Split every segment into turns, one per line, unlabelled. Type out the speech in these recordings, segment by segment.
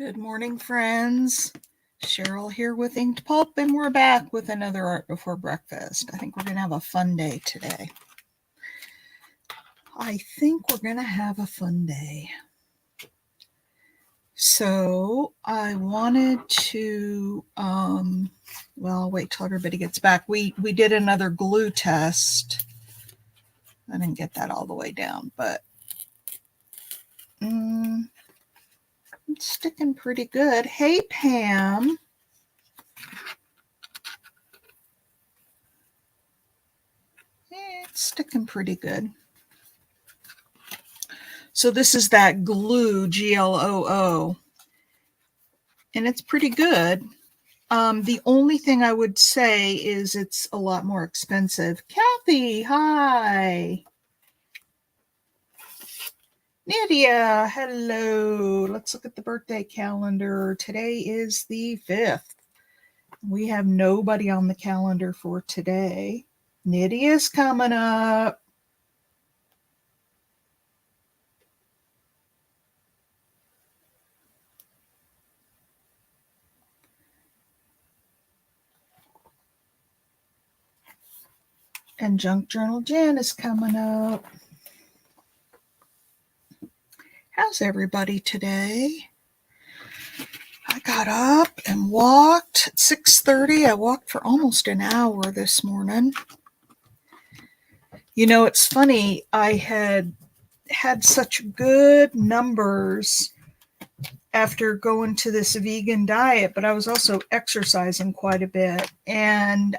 Good morning, friends. Cheryl here with Inked Pulp, and we're back with another Art Before Breakfast. I think we're going to have a fun day today. So I wanted to, I'll wait till everybody gets back. We did another glue test. I didn't get that all the way down, but it's sticking pretty good. Hey, Pam. It's sticking pretty good. So this is that glue, Gloo, and it's pretty good. The only thing I would say is it's a lot more expensive. Kathy, hi. Nydia, hello. Let's look at the birthday calendar. Today is the 5th. We have nobody on the calendar for today. Nydia's coming up. And Junk Journal Jan is coming up. How's everybody today? I got up and walked at 6:30. I walked for almost an hour this morning. You know, it's funny. I had such good numbers after going to this vegan diet, but I was also exercising quite a bit. And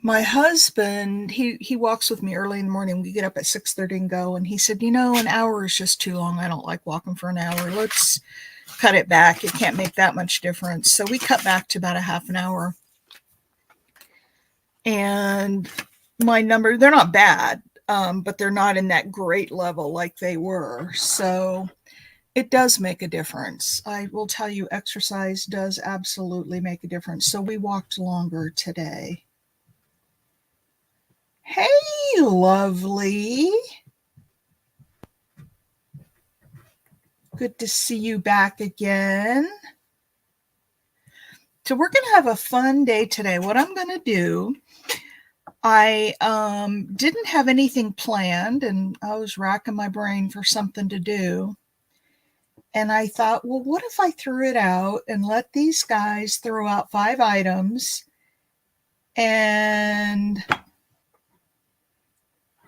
my husband, he walks with me early in the morning. We get up at 6:30 and go. And he said, you know, an hour is just too long. I don't like walking for an hour. Let's cut it back. It can't make that much difference. So we cut back to about a half an hour. And my number, they're not bad, but they're not in that great level like they were. So it does make a difference. I will tell you, exercise does absolutely make a difference. So we walked longer today. Hey, lovely. Good to see you back again. So we're going to have a fun day today. What I'm going to do, I didn't have anything planned, and I was racking my brain for something to do. And I thought, well, what if I threw it out and let these guys throw out 5 items, and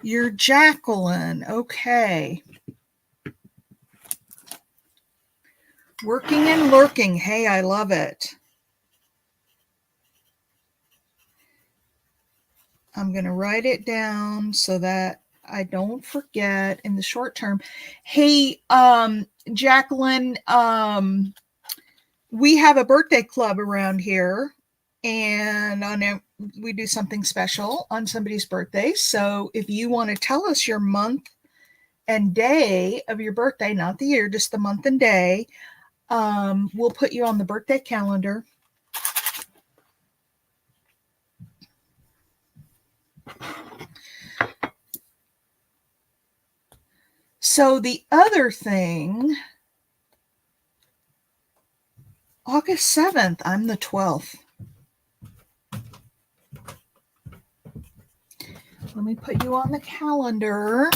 you're Jacqueline. Okay. Working and lurking. Hey, I love it. I'm going to write it down so that I don't forget in the short term. Hey, Jacqueline, we have a birthday club around here, and we do something special on somebody's birthday. So if you want to tell us your month and day of your birthday, not the year, just the month and day, we'll put you on the birthday calendar. So the other thing, August 7th, I'm the 12th. Let me put you on the calendar.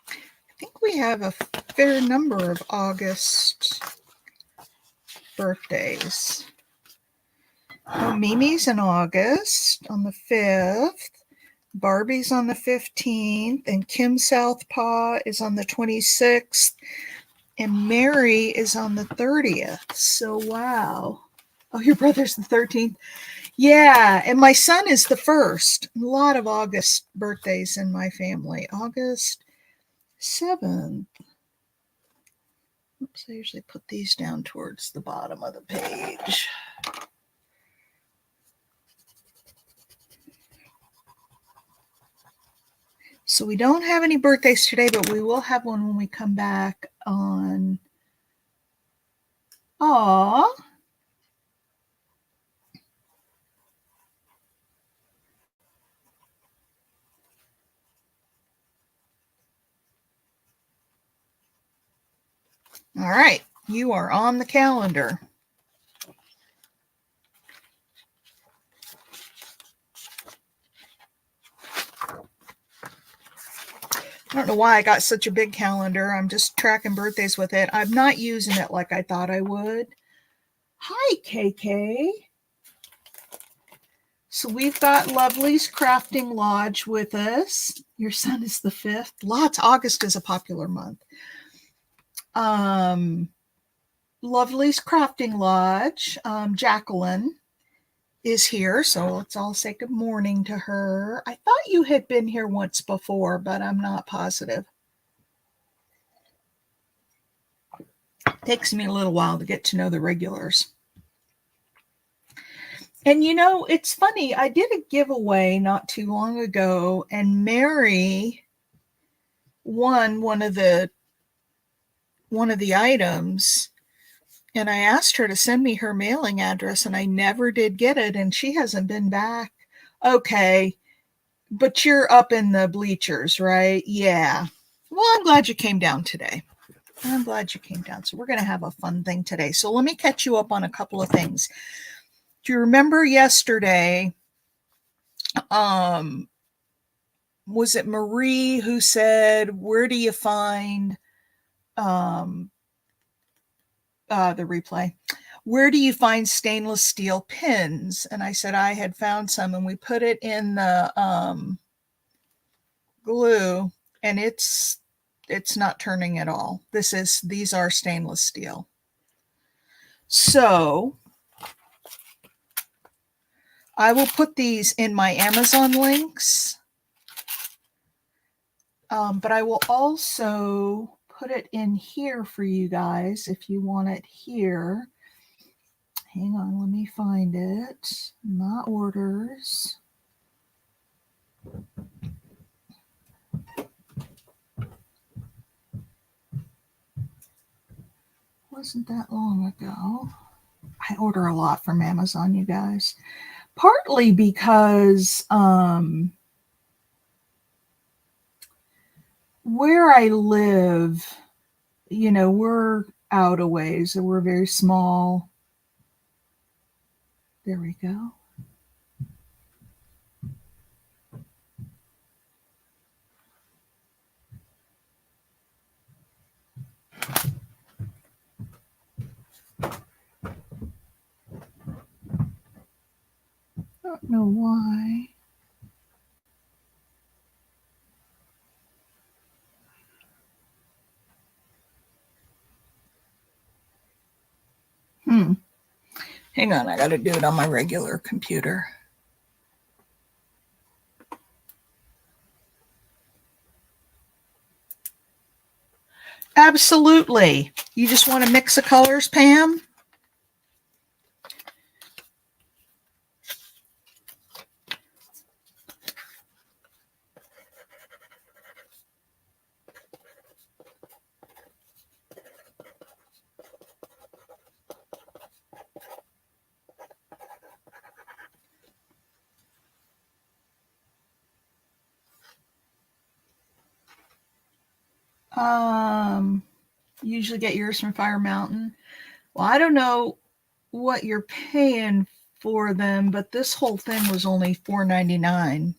I think we have a fair number of August birthdays. Oh, Mimi's in August on the 5th. Barbie's on the 15th, and Kim Southpaw is on the 26th, and Mary is on the 30th. So, wow. Oh, your brother's the 13th. Yeah, and my son is the 1st. A lot of August birthdays in my family. August 7th. Oops, I usually put these down towards the bottom of the page. So we don't have any birthdays today, but we will have one when we come back on. Aw. All right, you are on the calendar. I don't know why I got such a big calendar. I'm just tracking birthdays with it. I'm not using it like I thought I would. Hi, KK. So we've got Lovely's Crafting Lodge with us. Your son is the 5th. August is a popular month. Lovely's Crafting Lodge. Jacqueline is here, so let's all say good morning to her. I thought you had been here once before, but I'm not positive. Takes me a little while to get to know the regulars. And you know, it's funny, I did a giveaway not too long ago, and Mary won one of the items, and I asked her to send me her mailing address, and I never did get it, and she hasn't been back. Okay, but you're up in the bleachers, right? Yeah. Well, I'm glad you came down today. I'm glad you came down. So we're going to have a fun thing today. So let me catch you up on a couple of things. Do you remember yesterday, was it Marie who said, where do you find the replay? Where do you find stainless steel pins? And I said I had found some, and we put it in the glue, and it's not turning at all. These are stainless steel. So I will put these in my Amazon links, but I will also put it in here for you guys if you want it here. Hang on, let me find it. My orders. Wasn't that long ago. I order a lot from Amazon, you guys. Partly because where I live, you know, we're out a ways. We're very small. There we go. Don't know why. Hang on, I got to do it on my regular computer. Absolutely. You just want to mix the colors, Pam? Usually get yours from Fire Mountain. Well, I don't know what you're paying for them, but this whole thing was only $4.99.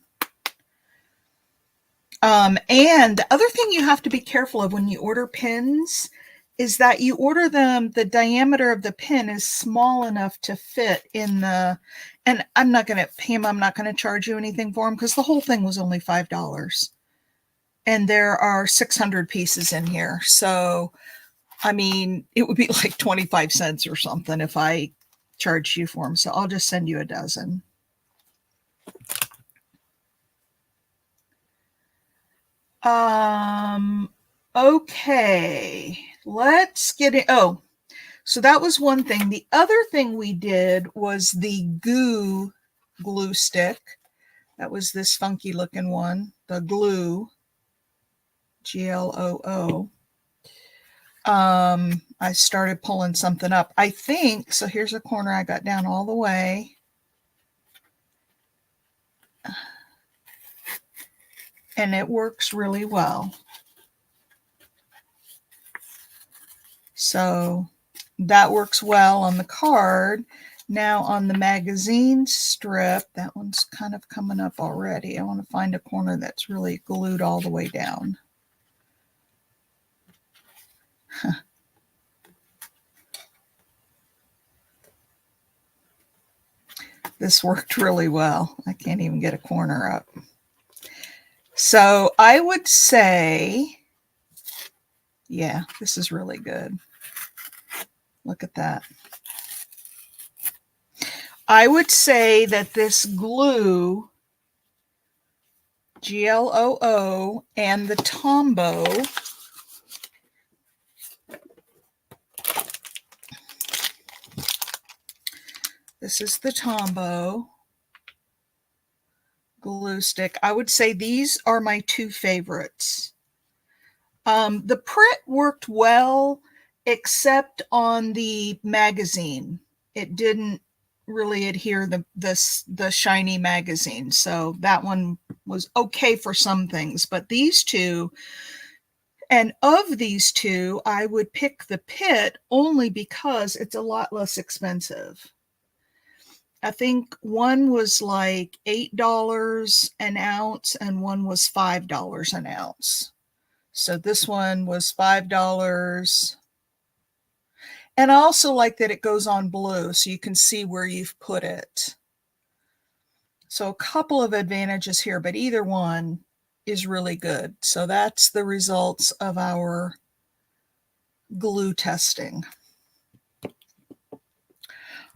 And the other thing you have to be careful of when you order pins is that you order them, the diameter of the pin is small enough to fit in the, and I'm not going to charge you anything for them because the whole thing was only $5. And there are 600 pieces in here. So, I mean, it would be like 25 cents or something if I charged you for them. So I'll just send you a dozen. Okay, let's get it. Oh, so that was one thing. The other thing we did was the glue stick. That was this funky looking one, the glue, GLOO. I started pulling something up. I think, so here's a corner I got down all the way. And it works really well. So that works well on the card. Now on the magazine strip, that one's kind of coming up already. I want to find a corner that's really glued all the way down. This worked really well. I can't even get a corner up. So I would say, yeah, this is really good. Look at that. I would say that this glue, GLOO, and the Tombow this is the Tombow glue stick. I would say these are my two favorites. The print worked well, except on the magazine. It didn't really adhere the shiny magazine. So that one was okay for some things, but these two, and of these two, I would pick the Pitt only because it's a lot less expensive. I think one was like $8 an ounce and one was $5 an ounce. So this one was $5. And I also like that it goes on blue so you can see where you've put it. So a couple of advantages here, but either one is really good. So that's the results of our glue testing.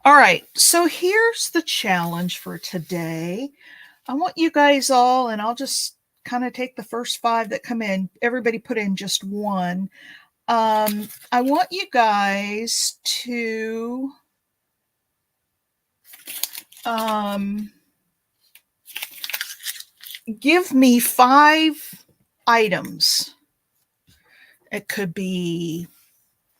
All right, so here's the challenge for today. I want you guys all, and I'll just kind of take the first 5 that come in. Everybody put in just one. I want you guys to give me 5 items. It could be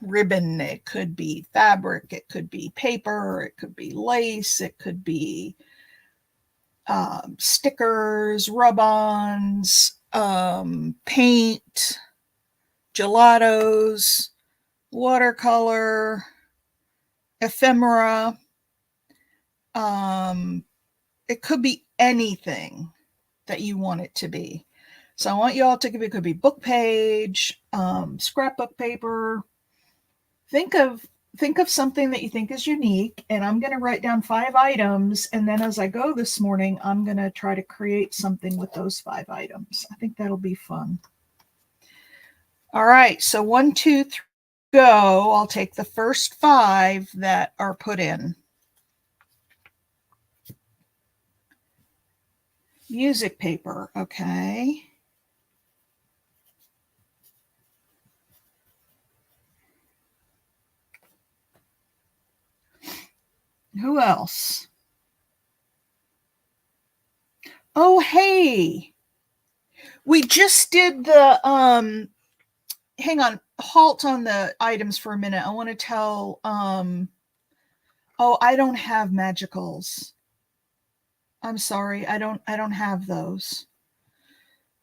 ribbon, it could be fabric, it could be paper, it could be lace, it could be stickers, rub-ons, paint, gelatos, watercolor, ephemera. It could be anything that you want it to be. So I want you all to give it could be book page, scrapbook paper. Think of something that you think is unique, and I'm going to write down 5 items, and then as I go this morning, I'm going to try to create something with those 5 items. I think that'll be fun. All right, so 1, 2, 3, go. I'll take the first 5 that are put in. Music paper, okay. Who else? Oh, hey. We just did the hang on, halt on the items for a minute. I want to tell oh, I don't have magicals. I'm sorry. I don't have those.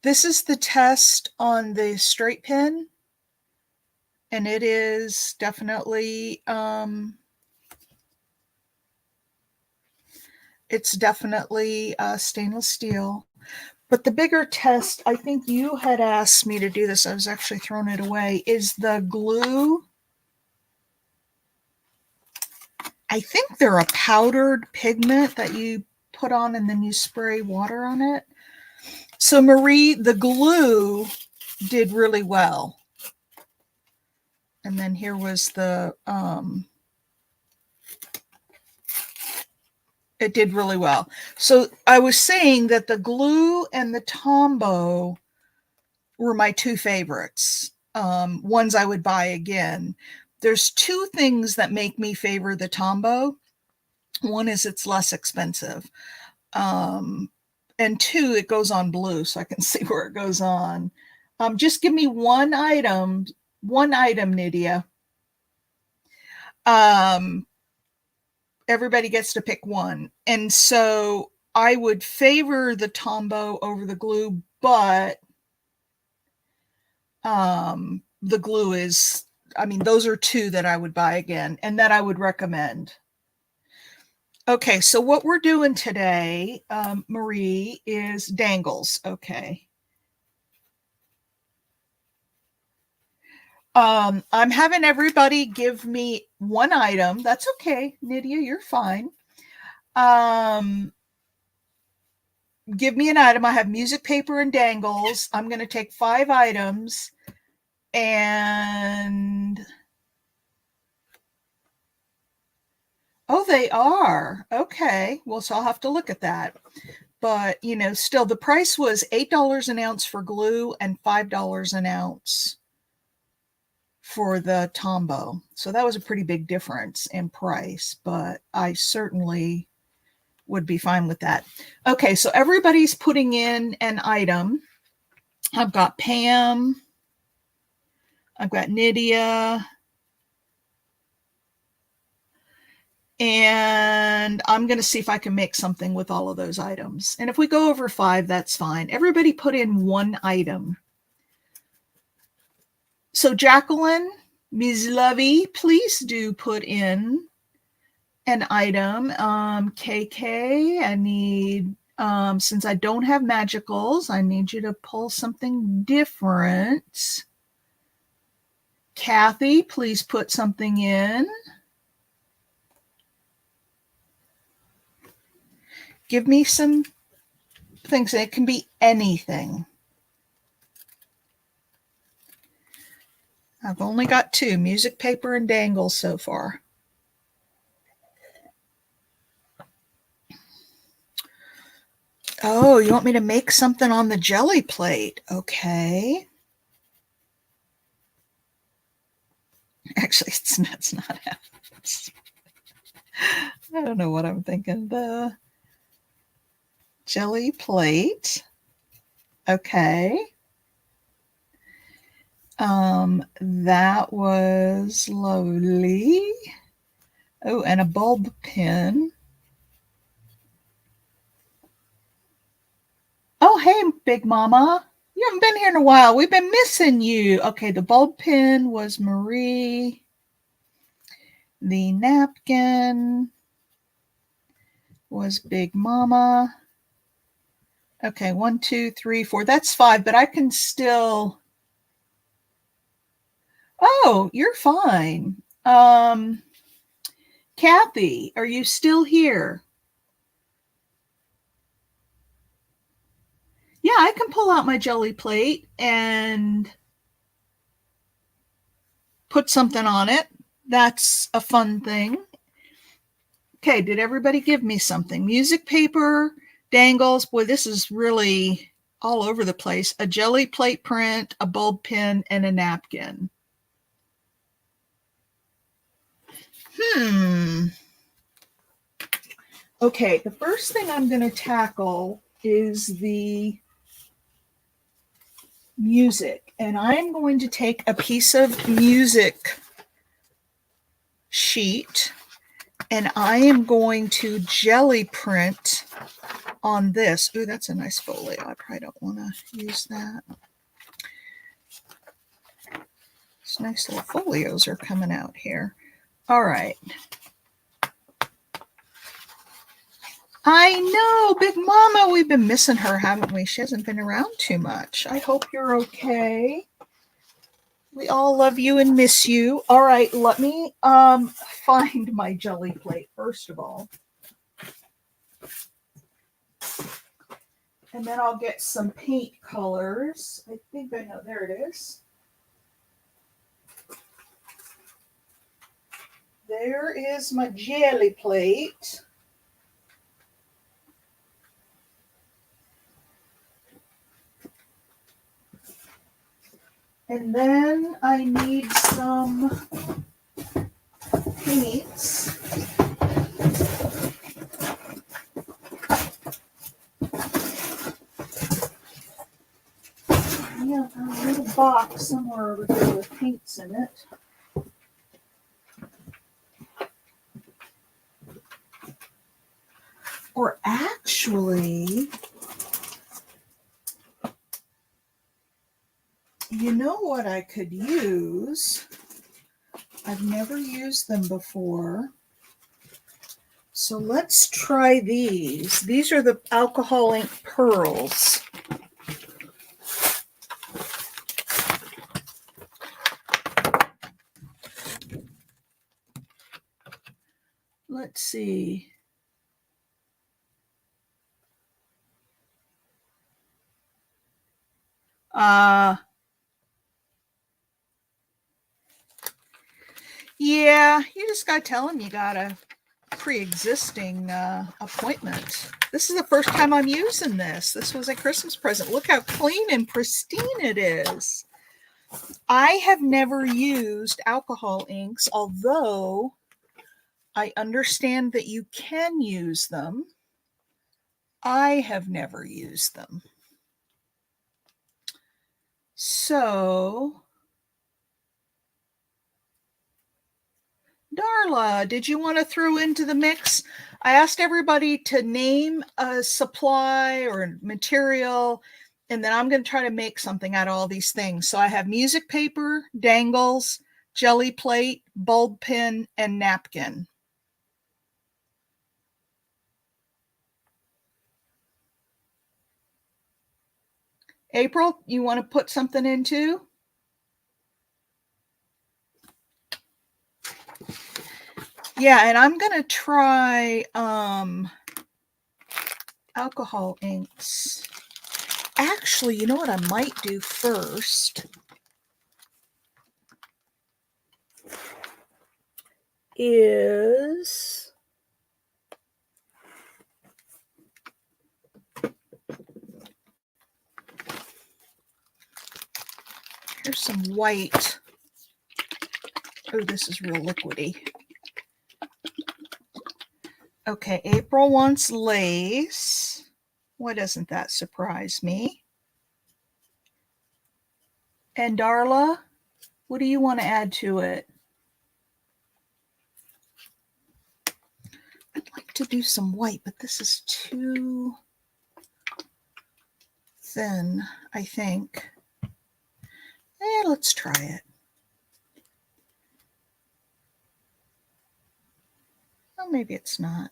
This is the test on the straight pin, and it is definitely it's definitely stainless steel. But the bigger test, I think you had asked me to do this. I was actually throwing it away. Is the glue. I think they're a powdered pigment that you put on and then you spray water on it. So Marie, the glue did really well. And then here was the, it did really well. So I was saying that the glue and the Tombow were my 2 favorites, ones I would buy again. There's 2 things that make me favor the Tombow. One is it's less expensive. And 2, it goes on blue, so I can see where it goes on. Just give me one item, Nydia. Everybody gets to pick one. And so I would favor the Tombow over the glue, but the glue is I mean, those are two that I would buy again and that I would recommend. Okay, so what we're doing today, Marie, is dangles. Okay. I'm having everybody give me one item. That's okay, Nydia, you're fine. Give me an item. I have music, paper, and dangles. I'm going to take 5 items and oh, they are. Okay. Well, so I'll have to look at that. But, you know, still the price was $8 an ounce for glue and $5 an ounce for the Tombow. So that was a pretty big difference in price, but I certainly would be fine with that. Okay, so everybody's putting in an item. I've got Pam. I've got Nydia. And I'm going to see if I can make something with all of those items. And if we go over 5, that's fine. Everybody put in one item. So Jacqueline, Ms. Lovey, please do put in an item. KK, I need, since I don't have magicals, I need you to pull something different. Kathy, please put something in. Give me some things. It can be anything. I've only got 2, music, paper, and dangles so far. Oh, you want me to make something on the jelly plate? Okay. Actually, it's not I don't know what I'm thinking. The jelly plate. Okay. That was lovely. Oh, and a bulb pin. Oh, hey, Big Mama. You haven't been here in a while. We've been missing you. Okay, the bulb pin was Marie. The napkin was Big Mama. Okay, 1, 2, 3, 4. That's 5, but I can still. Oh, you're fine. Kathy, are you still here? Yeah, I can pull out my jelly plate and put something on it. That's a fun thing. Okay, did everybody give me something? Music, paper, dangles. Boy, this is really all over the place. A jelly plate print, a bulb pin, and a napkin. Okay, the first thing I'm going to tackle is the music. And I'm going to take a piece of music sheet and I am going to jelly print on this. Ooh, that's a nice folio. I probably don't want to use that. These nice little folios are coming out here. All right. I know, Big Mama, we've been missing her, haven't we? She hasn't been around too much. I hope you're okay. We all love you and miss you. All right, let me find my jelly plate first of all. And then I'll get some paint colors. I think I know, there it is. There is my jelly plate. And then I need some paints. Yeah, a little box somewhere over here with paints in it. Or actually, you know what I could use? I've never used them before. So let's try these. These are the alcohol ink pearls. Let's see. Yeah, you just got to tell them you got a pre-existing appointment. This is the first time I'm using this. This was a Christmas present. Look how clean and pristine it is. I have never used alcohol inks, although I understand that you can use them. I have never used them. So, Darla, did you want to throw into the mix? I asked everybody to name a supply or material, and then I'm going to try to make something out of all these things. So I have music paper, dangles, jelly plate, bulb pin, and napkin. April, you want to put something in too? Yeah, and I'm going to try alcohol inks. Actually, you know what I might do first is here's some white. Oh, this is real liquidy. Okay, April wants lace. Why doesn't that surprise me? And Darla, what do you want to add to it? I'd like to do some white, but this is too thin, I think. Let's try it. Oh, maybe it's not.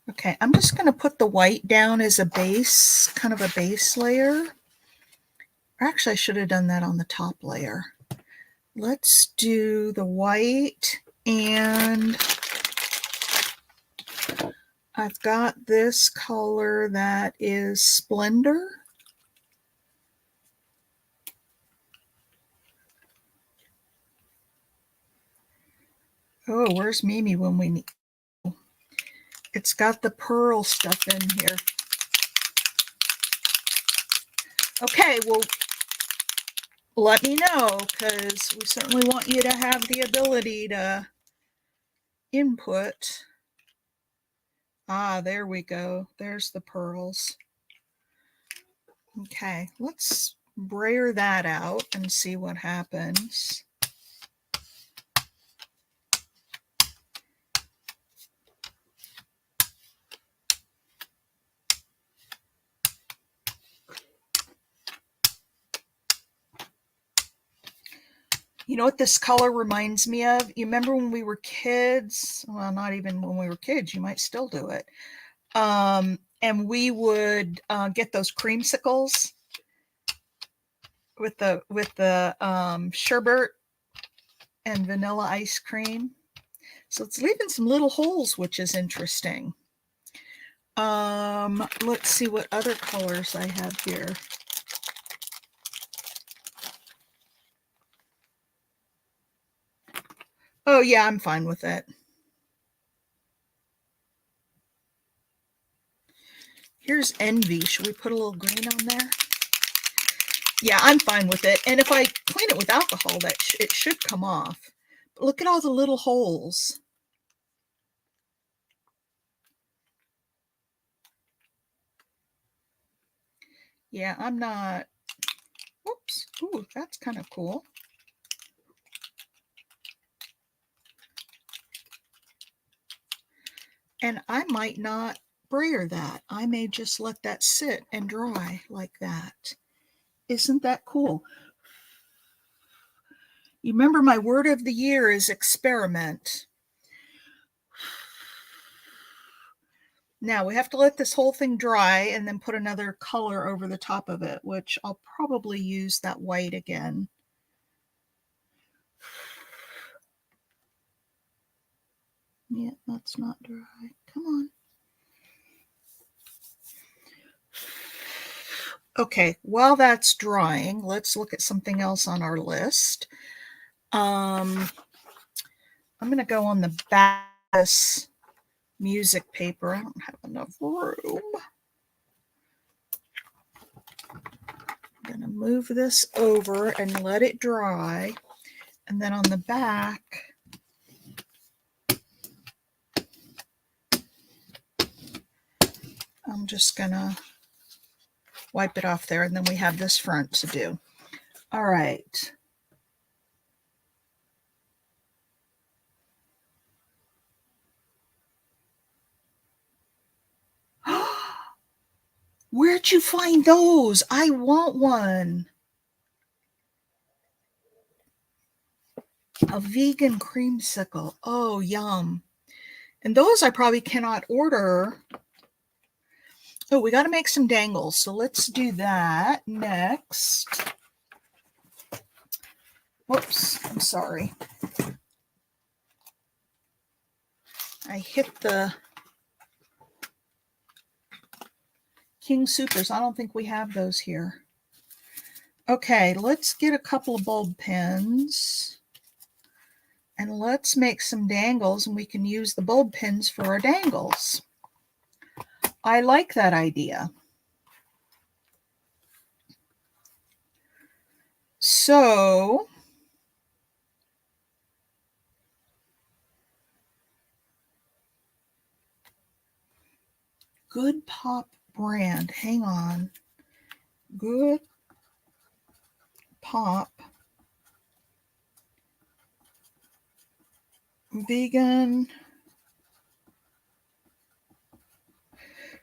Okay, I'm just going to put the white down as a base, kind of a base layer. Actually, I should have done that on the top layer. Let's do the white, and I've got this color that is Splendor. Oh, where's Mimi when we need? It's got the pearl stuff in here. Okay, well, let me know, because we certainly want you to have the ability to input. Ah, there we go. There's the pearls. Okay, let's brayer that out and see what happens. You know what this color reminds me of? You remember when we were kids? Well, not even when we were kids. You might still do it. And we would get those creamsicles with the sherbet and vanilla ice cream. So it's leaving some little holes, which is interesting. Let's see what other colors I have here. Oh yeah, I'm fine with it. Here's Envy. Should we put a little green on there? Yeah, I'm fine with it. And if I clean it with alcohol, it should come off. But look at all the little holes. Yeah, I'm not. Whoops. Ooh, that's kind of cool. And I might not brayer that. I may just let that sit and dry like that. Isn't that cool? You remember my word of the year is experiment. Now we have to let this whole thing dry and then put another color over the top of it, which I'll probably use that white again. Yeah, that's not dry. Come on. Okay, while that's drying, let's look at something else on our list. I'm going to go on the back of this music paper. I don't have enough room. I'm going to move this over and let it dry. And then on the back, I'm just going to wipe it off there. And then we have this front to do. All right. Where'd you find those? I want one. A vegan creamsicle. Oh, yum. And those I probably cannot order. Oh, we got to make some dangles. So let's do that next. Whoops, I'm sorry. I hit the King Supers. I don't think we have those here. Okay, let's get a couple of bulb pins. And let's make some dangles, and we can use the bulb pins for our dangles. I like that idea. So, Good Pop brand. Hang on. Good Pop vegan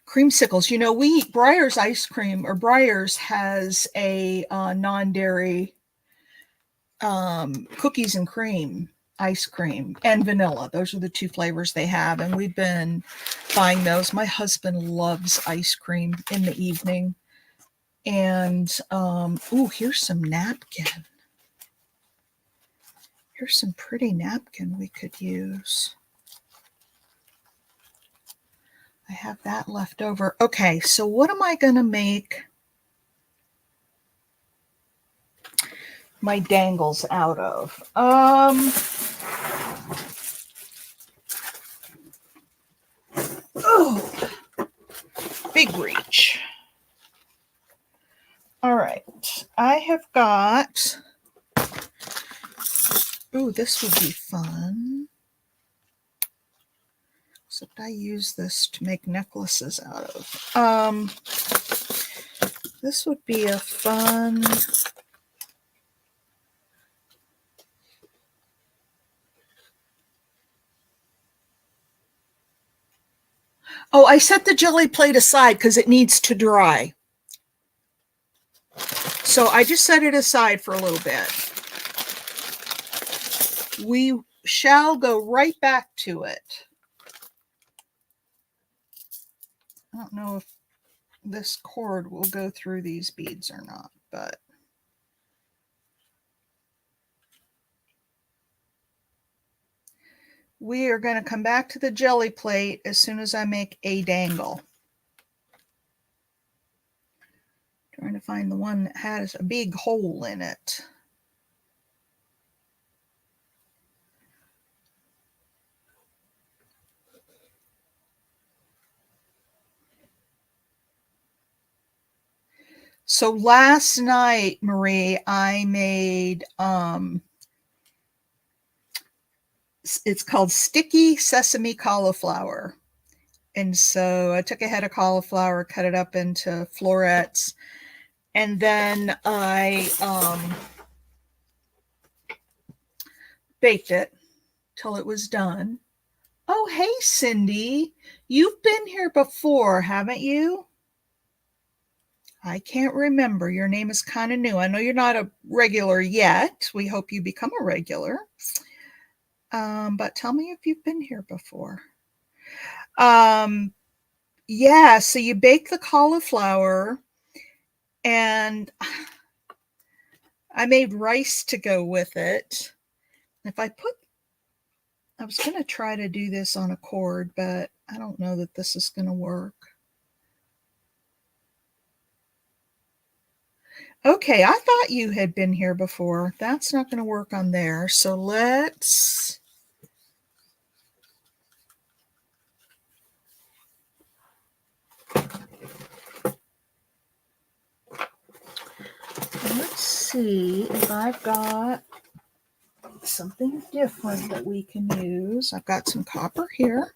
creamsicles. You know, we eat Breyer's ice cream, or Breyer's has a non-dairy cookies and cream ice cream and vanilla. Those are the two flavors they have, and we've been buying those. My husband loves ice cream in the evening. And oh, here's some napkin. Here's some pretty napkin we could use. I have that left over. Okay, so what am I going to make my dangles out of? Oh, big reach. All right, I have got, oh, this would be fun. Except I use this to make necklaces out of. This would be a fun, oh, I set the jelly plate aside because it needs to dry. So I just set it aside for a little bit. We shall go right back to it. I don't know if this cord will go through these beads or not, but we are going to come back to the jelly plate as soon as I make a dangle. Trying to find the one that has a big hole in it. So last night, Marie, I made, it's called sticky sesame cauliflower. And so I took a head of cauliflower, cut it up into florets, and then I baked it till it was done. Oh, hey, Cindy. You've been here before, haven't you? I can't remember. Your name is kind of new. I know you're not a regular yet. We hope you become a regular. But tell me if you've been here before. Yeah, so you bake the cauliflower, and I made rice to go with it. I was going to try to do this on a cord, but I don't know that this is going to work. Okay, I thought you had been here before. That's not going to work on there. So let's see if I've got something different that we can use. I've got some copper here.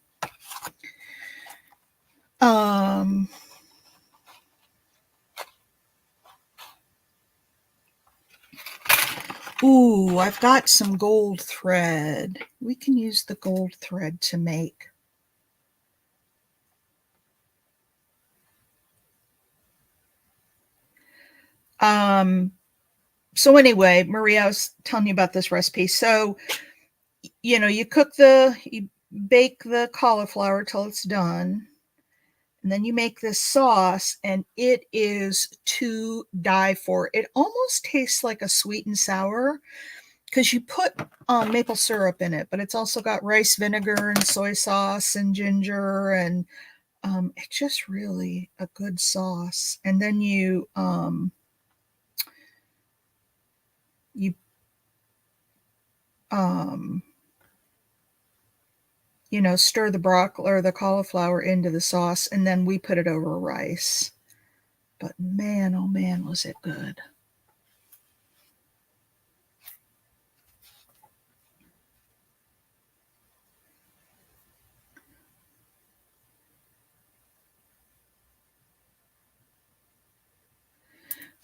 Ooh, I've got some gold thread. We can use the gold thread to make. So anyway, Maria, I was telling you about this recipe. So, you bake the cauliflower till it's done. And then you make this sauce, and it is to die for. It almost tastes like a sweet and sour because you put maple syrup in it, but it's also got rice vinegar and soy sauce and ginger, and it's just really a good sauce. And then you stir the broccoli or the cauliflower into the sauce, and then we put it over rice. But man, oh man, was it good.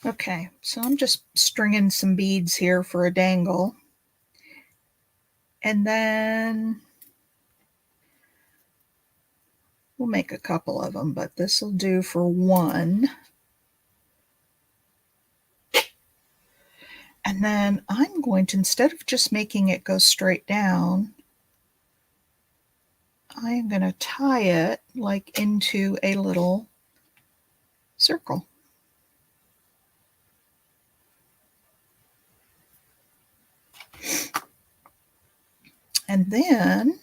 Okay, so I'm just stringing some beads here for a dangle. And then we'll make a couple of them, but this will do for one. And then I'm going to, instead of just making it go straight down, I'm going to tie it like into a little circle. And then,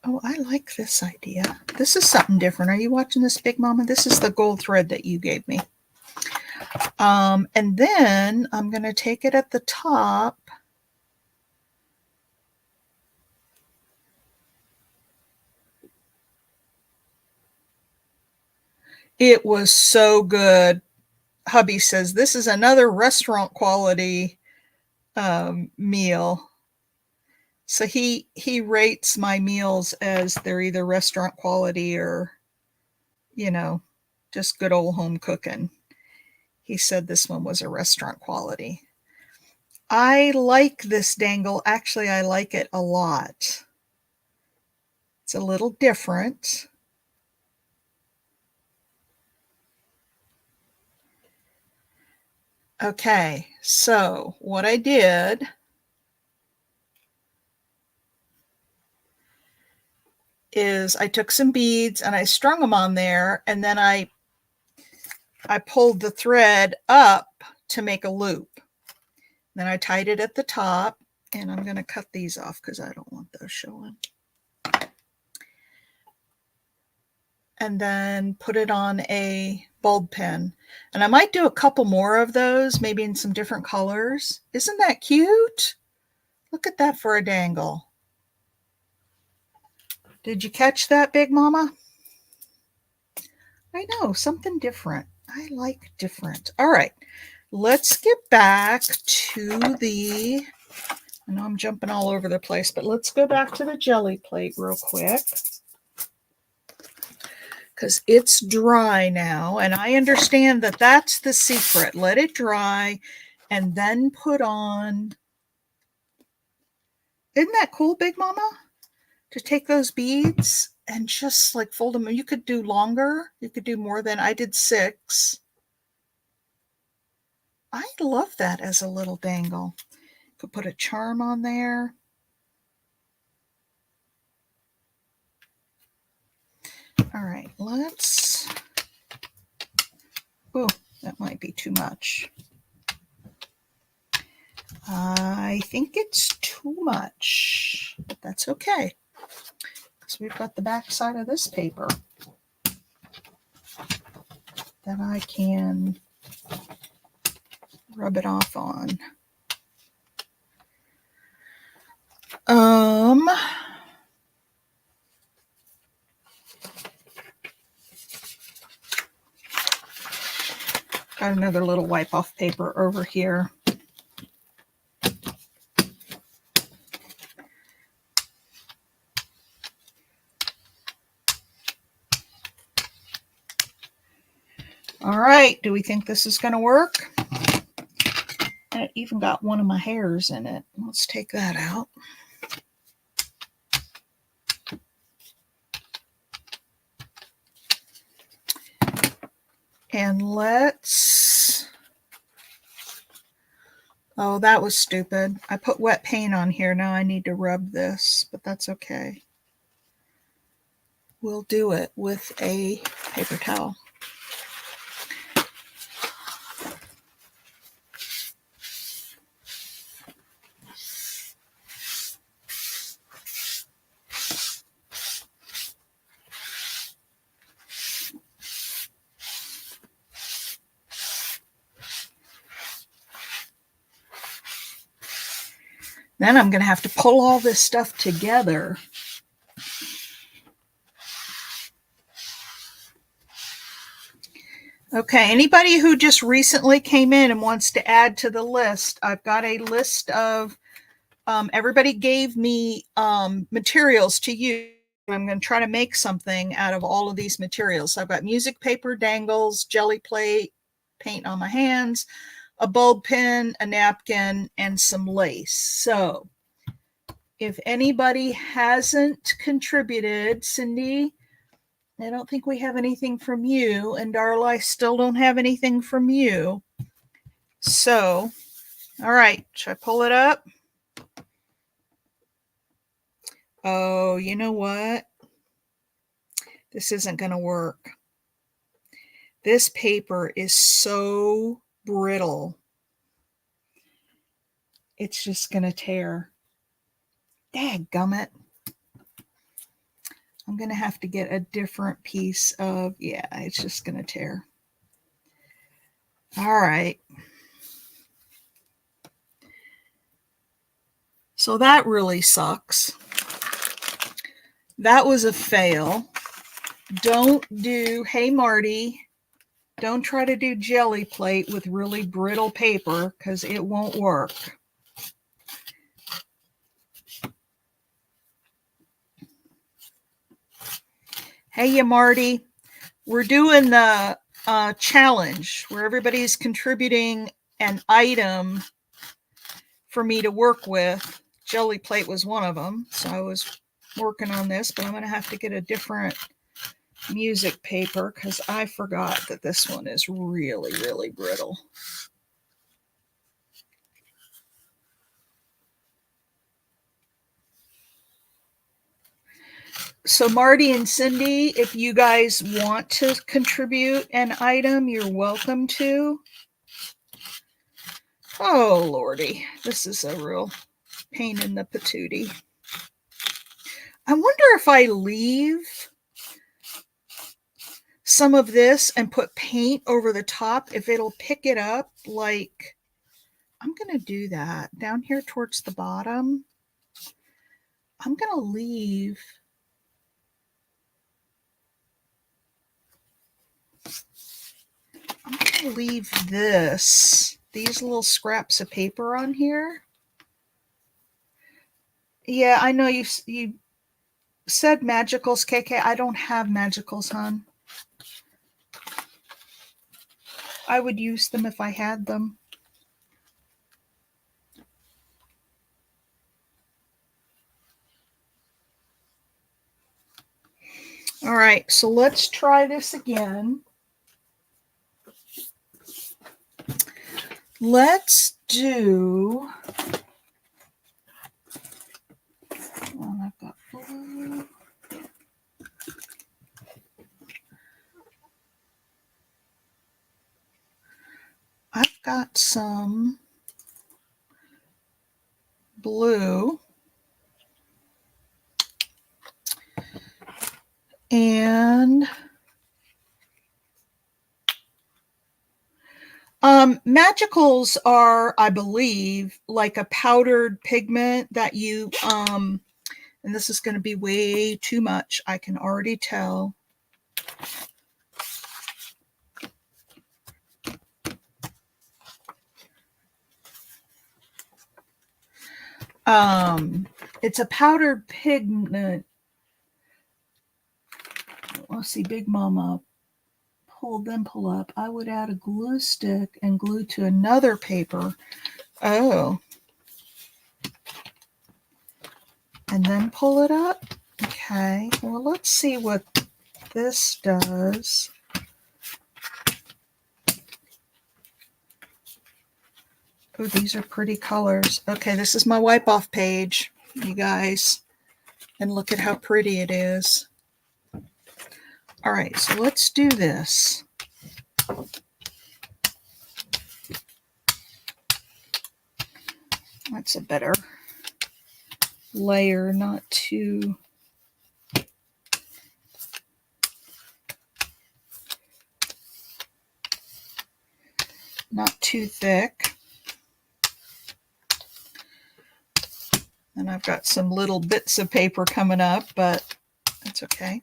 oh, I like this idea. This is something different. Are you watching this, Big Mama? This is the gold thread that you gave me. And then I'm going to take it at the top. It was so good. Hubby says this is another restaurant quality meal. So he rates my meals as they're either restaurant quality or, just good old home cooking. He said this one was a restaurant quality. I like this dangle. Actually, I like it a lot. It's a little different. Okay, so what I did is I took some beads and I strung them on there, and then I pulled the thread up to make a loop. Then I tied it at the top, and I'm going to cut these off because I don't want those showing. And then put it on a bulb pen. And I might do a couple more of those, maybe in some different colors. Isn't that cute? Look at that for a dangle. Did you catch that, Big Mama? I know, something different. I like different. All right, let's get back to I know I'm jumping all over the place, but let's go back to the jelly plate real quick because it's dry now, and I understand that that's the secret. Let it dry and then put on. Isn't that cool, Big Mama? To take those beads and just like fold them. You could do longer. You could do more than I did 6. I love that as a little dangle. Could put a charm on there. All right, let's, oh, that might be too much. I think it's too much, but that's okay, because we've got the back side of this paper that I can rub it off on. Got another little wipe off paper over here. All right, do we think this is going to work? And it even got one of my hairs in it. Let's take that out. And let's, oh, that was stupid. I put wet paint on here. Now I need to rub this, but that's okay. We'll do it with a paper towel. Then I'm going to have to pull all this stuff together. Okay, anybody who just recently came in and wants to add to the list, I've got a list of, everybody gave me materials to use. I'm going to try to make something out of all of these materials. So I've got music paper, dangles, jelly plate, paint on my hands, a bulb pen, a napkin, and some lace. So if anybody hasn't contributed, Cindy, I don't think we have anything from you, and Darla, I still don't have anything from you. So, all right, should I pull it up? Oh, you know what? This isn't going to work. This paper is so brittle. It's just going to tear. Dadgummit. I'm going to have to get a different piece of, yeah, it's just going to tear. All right. So that really sucks. That was a fail. Don't do, hey Marty, don't try to do jelly plate with really brittle paper because it won't work. Hey ya Marty, we're doing the challenge where everybody's contributing an item for me to work with. Jelly plate was one of them, so I was working on this, but I'm going to have to get a different music paper because I forgot that this one is really, really brittle. So Marty and Cindy, if you guys want to contribute an item, you're welcome to. Oh, Lordy, this is a real pain in the patootie. I wonder if I leave some of this and put paint over the top, if it'll pick it up. Like, I'm going to do that down here towards the bottom. I'm going to leave these little scraps of paper on here. Yeah, I know you said magicals, KK. I don't have magicals, hon. I would use them if I had them. All right, so let's try this again. Let's do, I've got blue. I've got some blue. And magicals are, I believe, like a powdered pigment that you, and this is going to be way too much. I can already tell. It's a powdered pigment. Let's see, Big Mama, pull up. I would add a glue stick and glue to another paper. Oh. And then pull it up. Okay, well, let's see what this does. Oh, these are pretty colors. Okay, this is my wipe off page, you guys. And look at how pretty it is. All right, so let's do this. That's a better layer, not too thick. And I've got some little bits of paper coming up, but that's okay.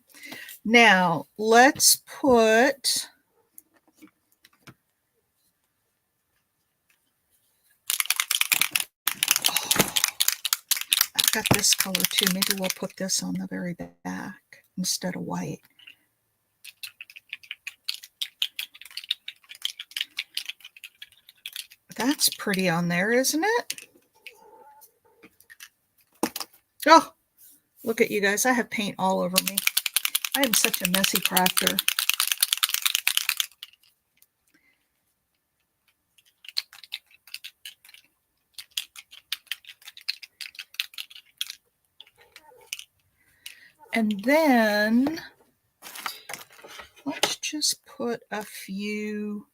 Now, let's put I've got this color too. Maybe we'll put this on the very back instead of white. That's pretty on there, isn't it? Oh, look at you guys. I have paint all over me. I am such a messy crafter. And then let's just put a few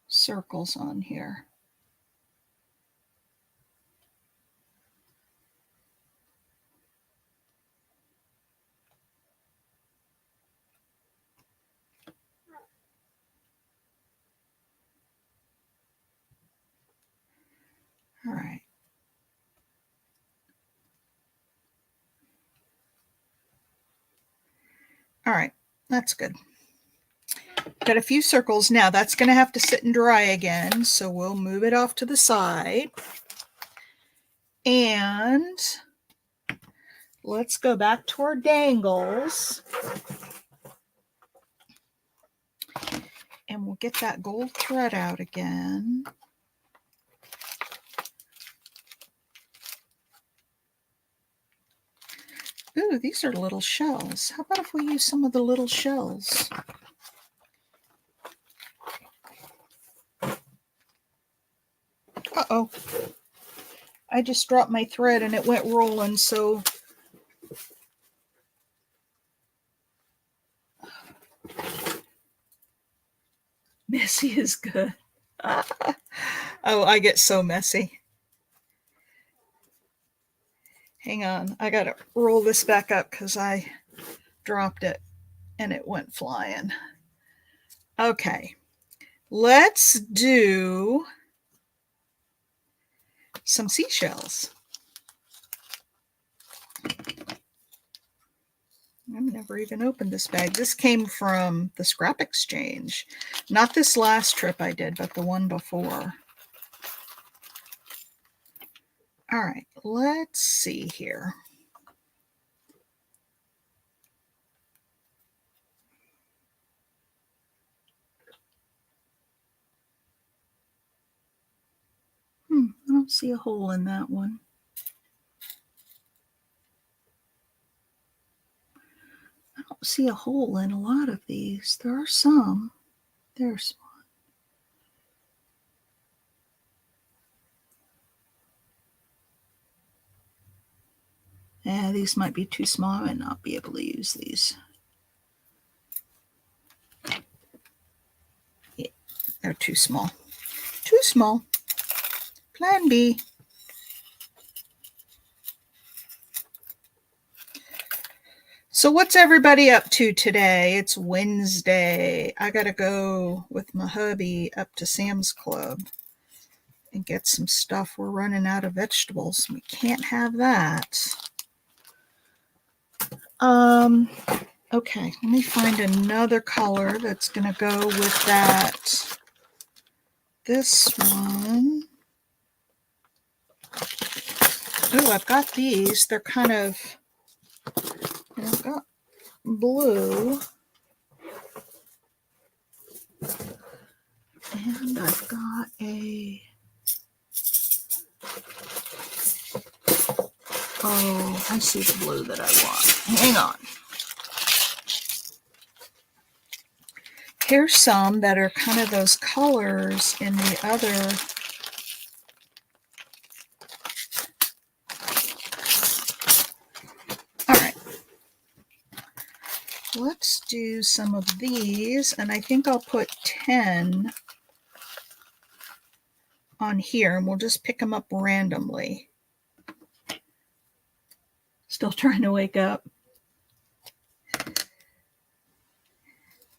circles on here. All right. All right, that's good. Got a few circles. Now that's going to have to sit and dry again, so we'll move it off to the side. And let's go back to our dangles. And we'll get that gold thread out again. Ooh, these are little shells. How about if we use some of the little shells? Uh-oh. I just dropped my thread and it went rolling, so messy is good. Oh, I get so messy. Hang on, I gotta roll this back up because I dropped it and it went flying. Okay, let's do some seashells. I've never even opened this bag. This came from the scrap exchange. Not this last trip I did, but the one before. All right, let's see here. I don't see a hole in that one. don't see a hole in a lot of these. There are some. There's one. Yeah, these might be too small. I might not be able to use these. Yeah, they're too small. Too small. Plan B. So what's everybody up to today? It's Wednesday. I gotta go with my hubby up to Sam's Club and get some stuff. We're running out of vegetables. We can't have that. Okay, let me find another color that's gonna go with that. This one. Oh, I've got these. They're kind of, I've got blue. And I've got a, oh, I see the blue that I want. Hang on. Here's some that are kind of those colors in the other. All right. Let's do some of these, and I think I'll put 10 on here, and we'll just pick them up randomly. Still trying to wake up.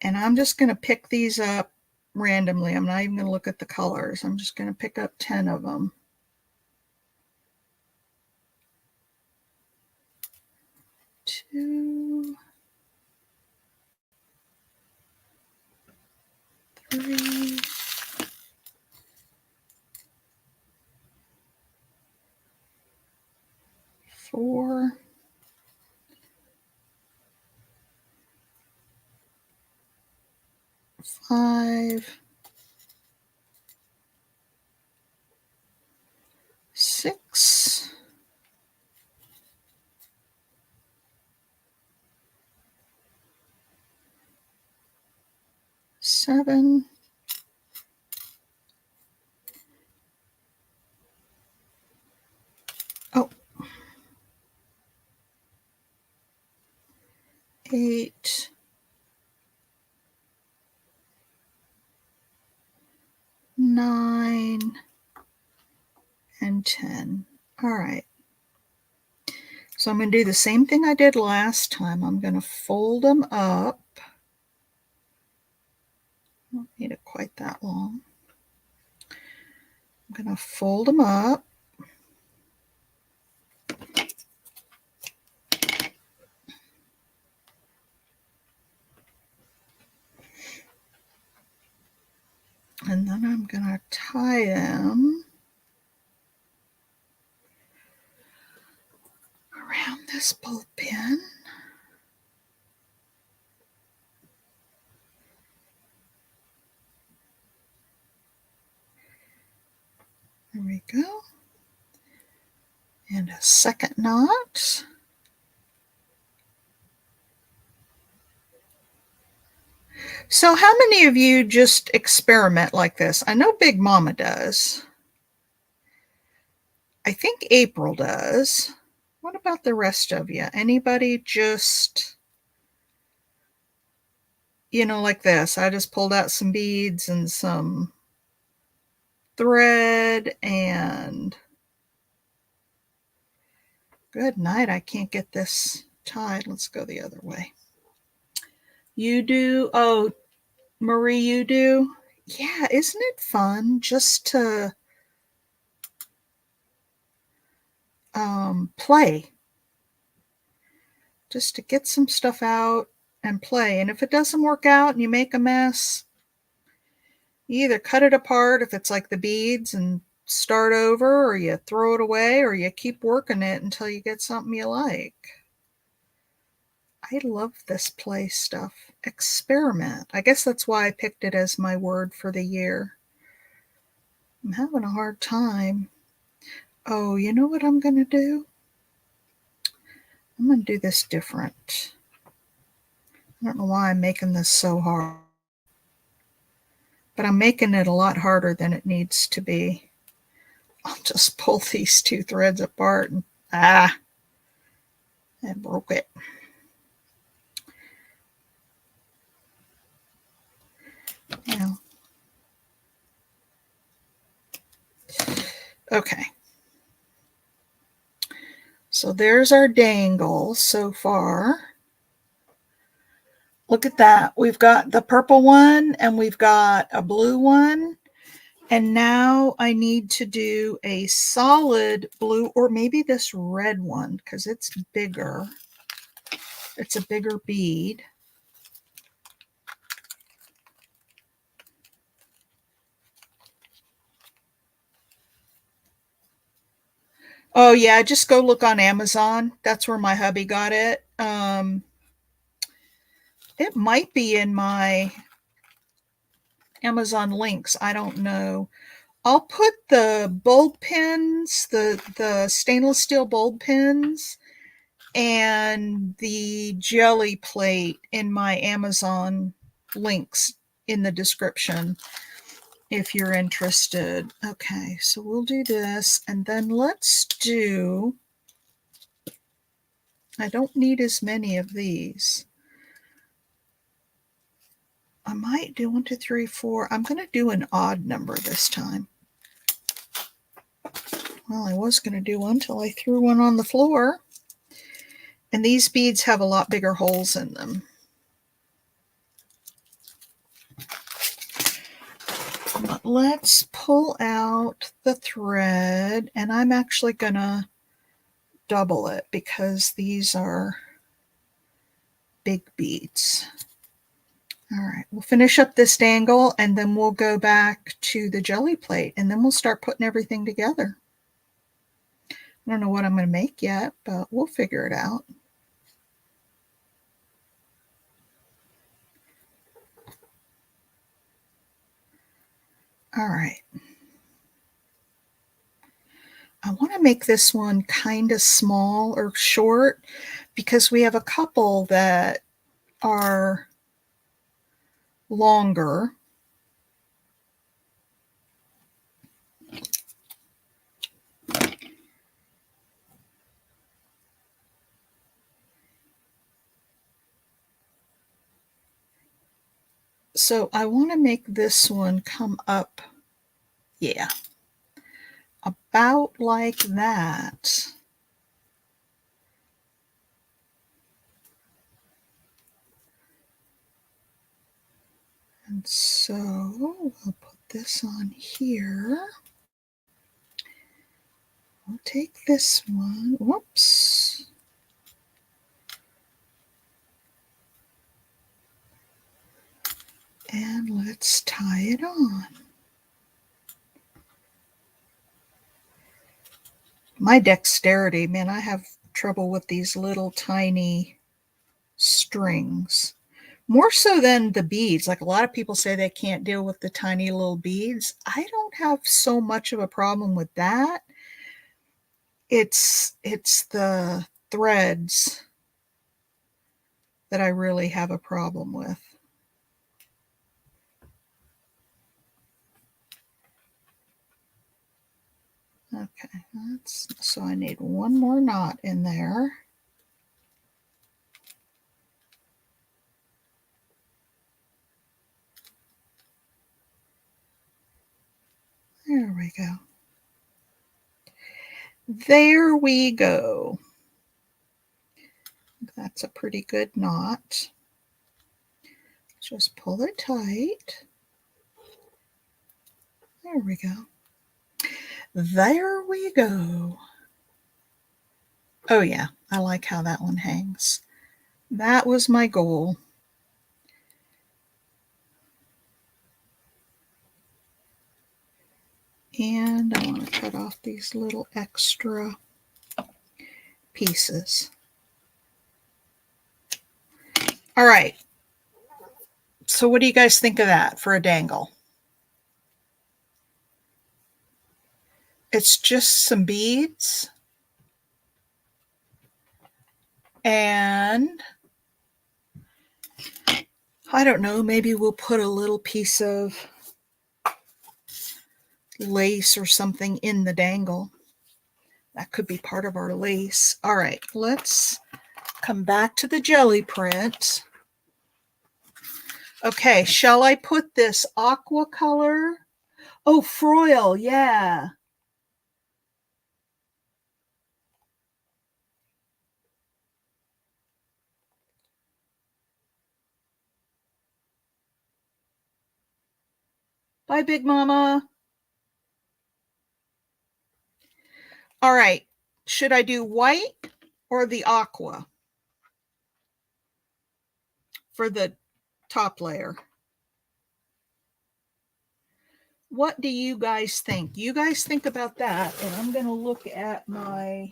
And I'm just going to pick these up randomly. I'm not even going to look at the colors. I'm just going to pick up 10 of them. 2, 3, 4, 5, 6, 7, 8, 9, and 10. All right. So I'm going to do the same thing I did last time. I'm going to fold them up. I don't need it quite that long. I'm going to fold them up. And then I'm going to tie them around this ball pin. There we go. And a second knot. So how many of you just experiment like this? I know Big Mama does. I think April does. What about the rest of you? Anybody just, you know, like this? I just pulled out some beads and some thread and good night. I can't get this tied. Let's go the other way. You do? Oh, Marie, you do? Yeah, isn't it fun just to play? Just to get some stuff out and play. And if it doesn't work out and you make a mess, you either cut it apart if it's like the beads and start over, or you throw it away, or you keep working it until you get something you like. I love this play stuff. Experiment. I guess that's why I picked it as my word for the year. I'm having a hard time. Oh, you know what I'm going to do? I'm going to do this different. I don't know why I'm making this so hard, but I'm making it a lot harder than it needs to be. I'll just pull these two threads apart and I broke it. Yeah. Okay. So there's our dangle so far. Look at that. We've got the purple one and we've got a blue one. And now I need to do a solid blue, or maybe this red one because it's bigger. It's a bigger bead. Oh yeah, just go look on Amazon. That's where my hubby got it. It might be in my Amazon links. I don't know. I'll put the bulb pins, the stainless steel bulb pins, and the jelly plate in my Amazon links in the description if you're interested. Okay, so we'll do this, and then let's do, I don't need as many of these. I might do 1, 2, 3, 4. I'm going to do an odd number this time. Well, I was going to do one till I threw one on the floor. And these beads have a lot bigger holes in them. But let's pull out the thread, and I'm actually going to double it because these are big beads. All right, we'll finish up this dangle and then we'll go back to the jelly plate and then we'll start putting everything together. I don't know what I'm going to make yet, but we'll figure it out. All right. I want to make this one kind of small or short because we have a couple that are longer. So I want to make this one come up, yeah, about like that. And so I'll put this on here. We'll take this one, whoops. And let's tie it on. My dexterity, man, I have trouble with these little tiny strings. More so than the beads. Like a lot of people say they can't deal with the tiny little beads. I don't have so much of a problem with that. It's the threads that I really have a problem with. Okay, so I need one more knot in there. There we go. There we go. That's a pretty good knot. Just pull it tight. There we go. There we go. Oh yeah, I like how that one hangs. That was my goal. And I want to cut off these little extra pieces. All right. So what do you guys think of that for a dangle? It's just some beads and I don't know, maybe we'll put a little piece of lace or something in the dangle. That could be part of our lace. All right, let's come back to the jelly print. Okay, shall I put this aqua color? Oh, Froil, yeah. Bye, Big Mama. All right, should I do white or the aqua for the top layer? What do you guys think? You guys think about that, and I'm going to look at my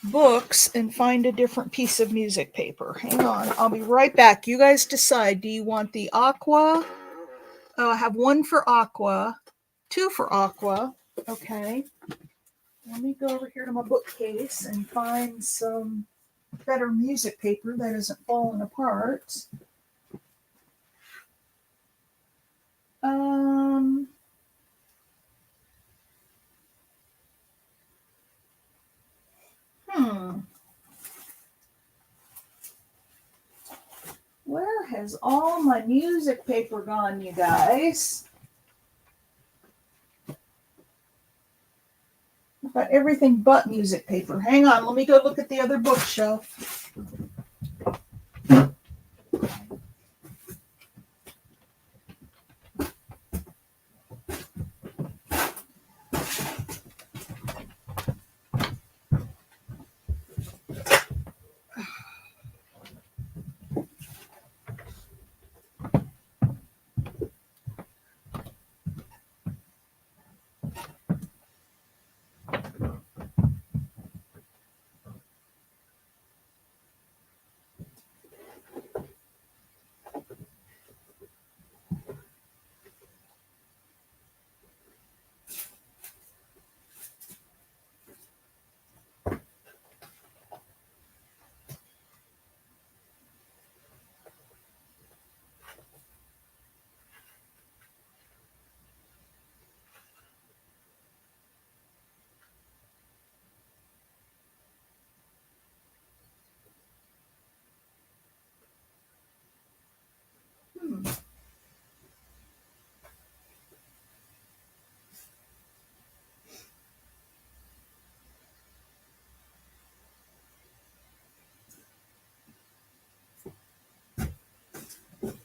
books and find a different piece of music paper. Hang on, I'll be right back. You guys decide. Do you want the aqua? I have one for aqua, two for aqua. Okay. Let me go over here to my bookcase and find some better music paper that isn't falling apart. Where has all my music paper gone, you guys? I've got everything but music paper. Hang on, let me go look at the other bookshelf.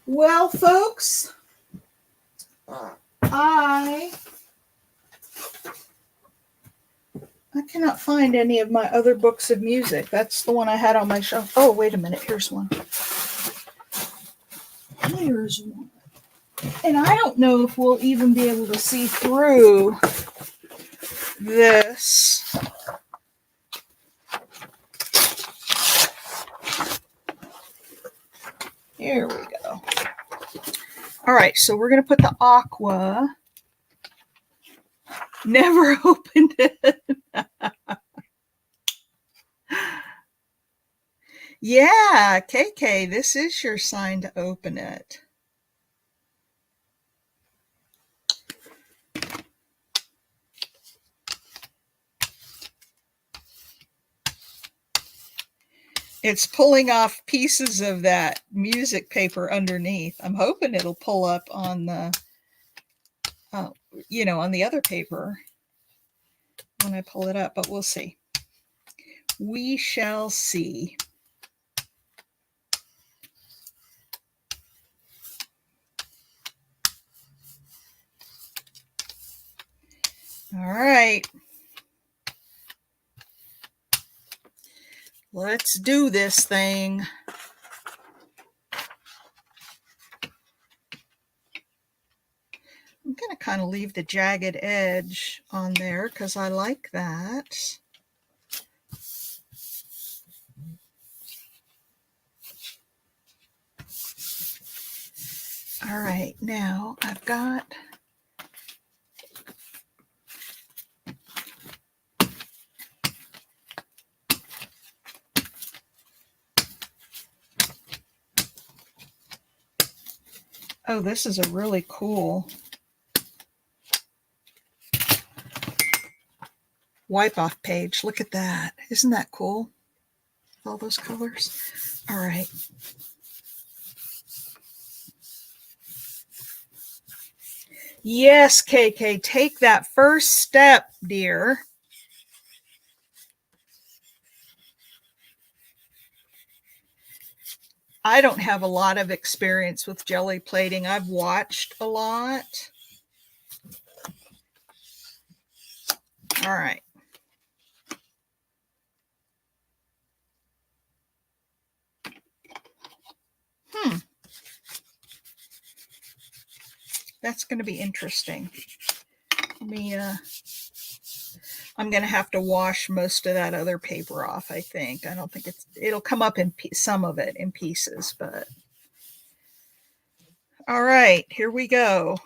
Well, folks, I cannot find any of my other books of music. That's the one I had on my shelf. Oh, wait a minute. Here's one. Here's one. And I don't know if we'll even be able to see through this. Here we go. All right, so we're going to put the aqua. Never opened it. Yeah, KK, this is your sign to open it. It's pulling off pieces of that music paper underneath. I'm hoping it'll pull up on the, on the other paper when I pull it up, but we'll see. We shall see. All right. Let's do this thing. I'm going to kind of leave the jagged edge on there because I like that. All right, now I've got Oh, this is a really cool wipe off page. Look at that. Isn't that cool? All those colors. All right. Yes, KK, take that first step, dear. I don't have a lot of experience with jelly plating. I've watched a lot. All right. That's going to be interesting. Let me, I'm going to have to wash most of that other paper off, I think. I don't think it'll come up in some of it in pieces, but. All right, here we go.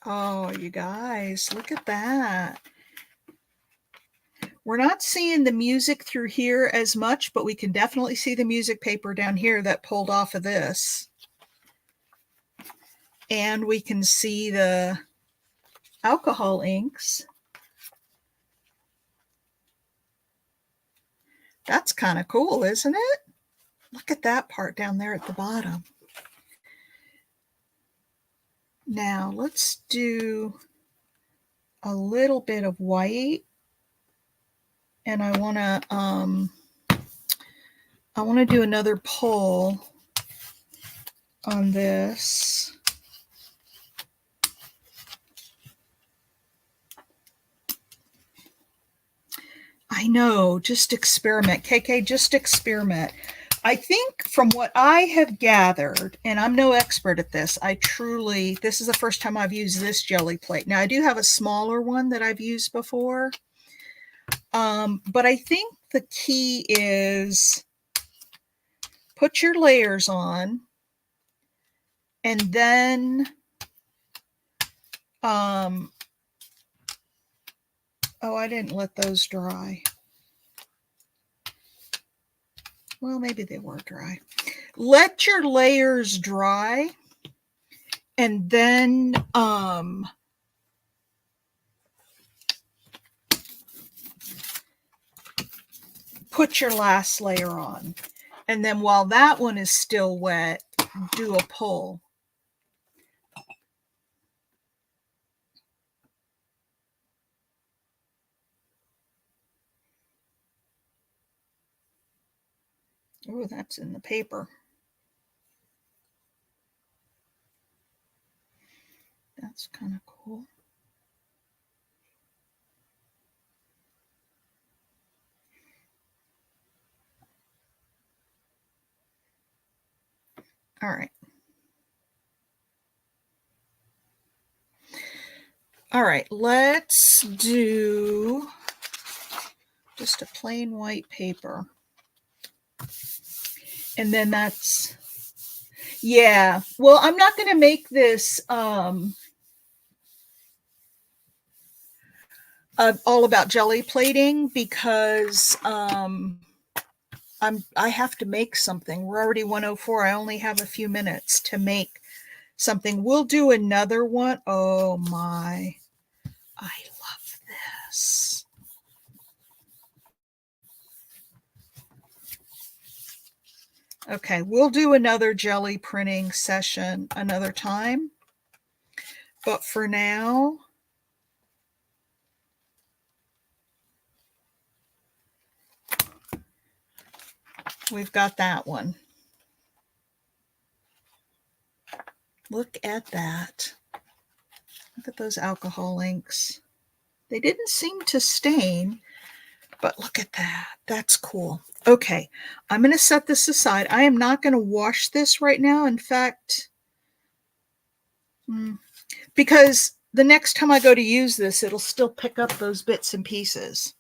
Oh, you guys, look at that. We're not seeing the music through here as much, but we can definitely see the music paper down here that pulled off of this. And we can see the alcohol inks. That's kind of cool, isn't it? Look at that part down there at the bottom. Now let's do a little bit of white. And I want to do another pull on this. I know, just experiment. KK, just experiment. I think from what I have gathered, and I'm no expert at this, this is the first time I've used this jelly plate. Now I do have a smaller one that I've used before. But I think the key is put your layers on and then, oh, I didn't let those dry. Well, maybe they were dry. Let your layers dry and then, put your last layer on. And then while that one is still wet, do a pull. Oh, that's in the paper. That's kind of cool. All right. All right, let's do just a plain white paper. And then that's, yeah. Well, I'm not going to make this all about jelly plating because I have to make something. We're already 1:04. I only have a few minutes to make something. We'll do another one. Oh my, I love this. Okay, we'll do another jelly printing session another time. But for now, we've got that one. Look at that. Look at those alcohol inks. They didn't seem to stain, but look at that. That's cool. Okay, I'm going to set this aside. I am not going to wash this right now. In fact, because the next time I go to use this, it'll still pick up those bits and pieces.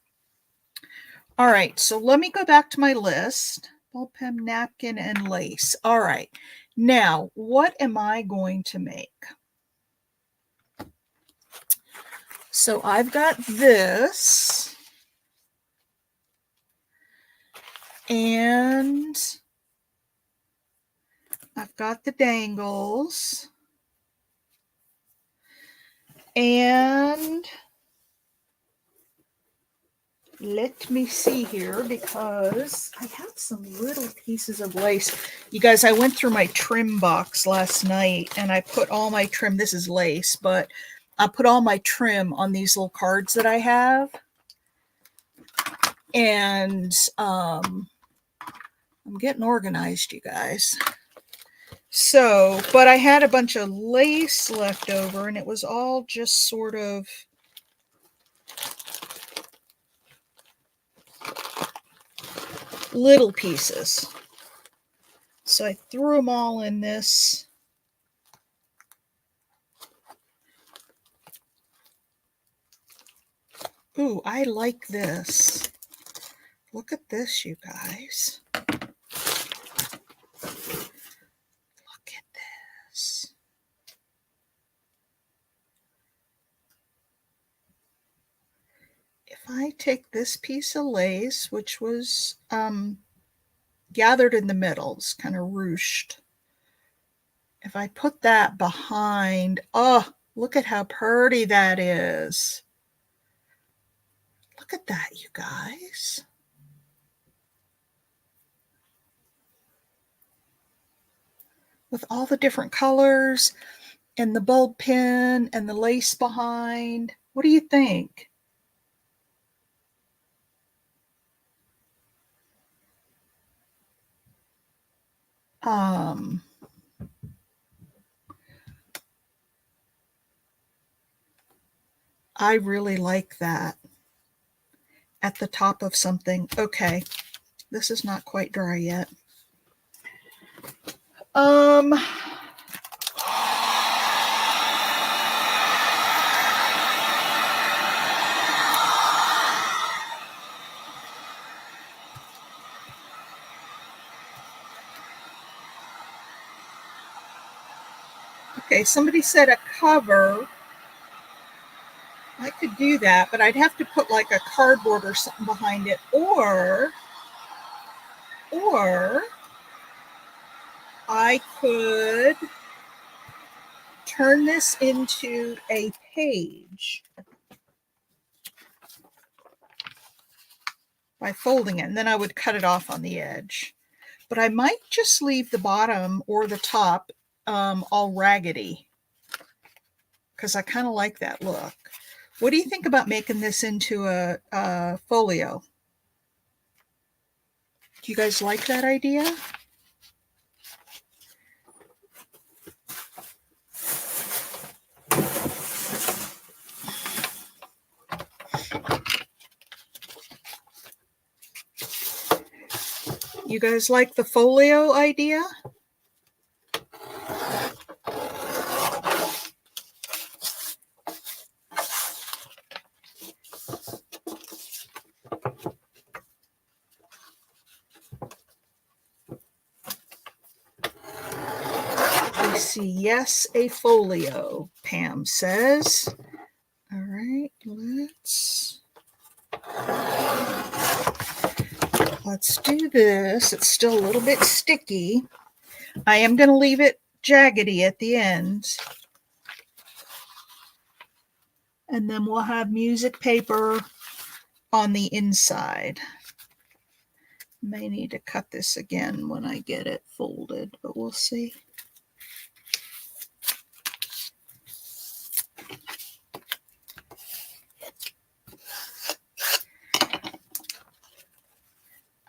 All right, so let me go back to my list. Ball pen, napkin, and lace. All right, Now, what am I going to make? So I've got this, and I've got the dangles, and let me see here, because I have some little pieces of lace. You guys, I went through my trim box last night, and I put all my trim, this is lace, but I put all my trim on these little cards that I have. And I'm getting organized, you guys. So, but I had a bunch of lace left over, and it was all just sort of little pieces. So I threw them all in this. Ooh, I like this. Look at this, you guys. Look at this. If I take this piece of lace, which was gathered in the middle, it's kind of ruched. If I put that behind, oh, look at how pretty that is. Look at that, you guys. With all the different colors and the bulb pin and the lace behind. What do you think? I really like that at the top of something. Okay, this is not quite dry yet. Okay, somebody said a cover. I could do that, but I'd have to put like a cardboard or something behind it, or I could turn this into a page by folding it, and then I would cut it off on the edge. But I might just leave the bottom or the top all raggedy, because I kind of like that look. What do you think about making this into a folio? Do you guys like that idea? You guys like the folio idea? I see yes, a folio, Pam says. All right, let's do this. It's still a little bit sticky. I am going to leave it jaggedy at the end. And then we'll have music paper on the inside. May need to cut this again when I get it folded, but we'll see.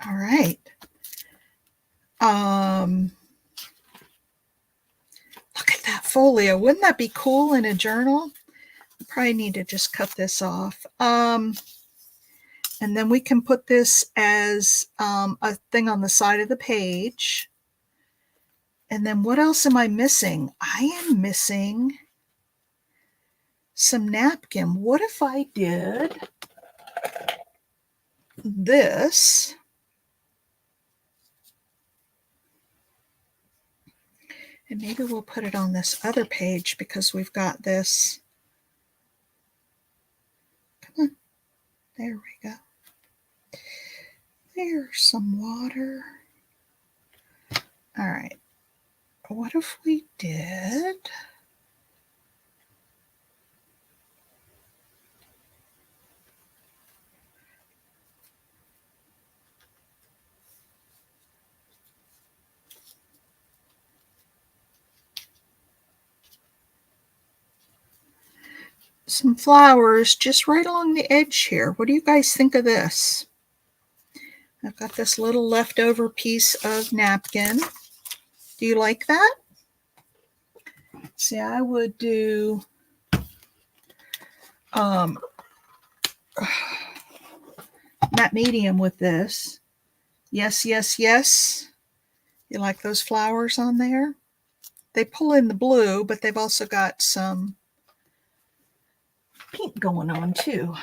All right. Look at that folio. Wouldn't that be cool in a journal? I probably need to just cut this off. And then we can put this as a thing on the side of the page. And then what else am I missing? I am missing some napkin. What if I did this? And maybe we'll put it on this other page because we've got this. Come on. There we go. There's some water. All right. What if we did? Some flowers just right along the edge here. What do you guys think of this? I've got this little leftover piece of napkin. Do you like that? See, I would do matte medium with this. Yes, yes, yes. You like those flowers on there? They pull in the blue, but they've also got some pink going on too.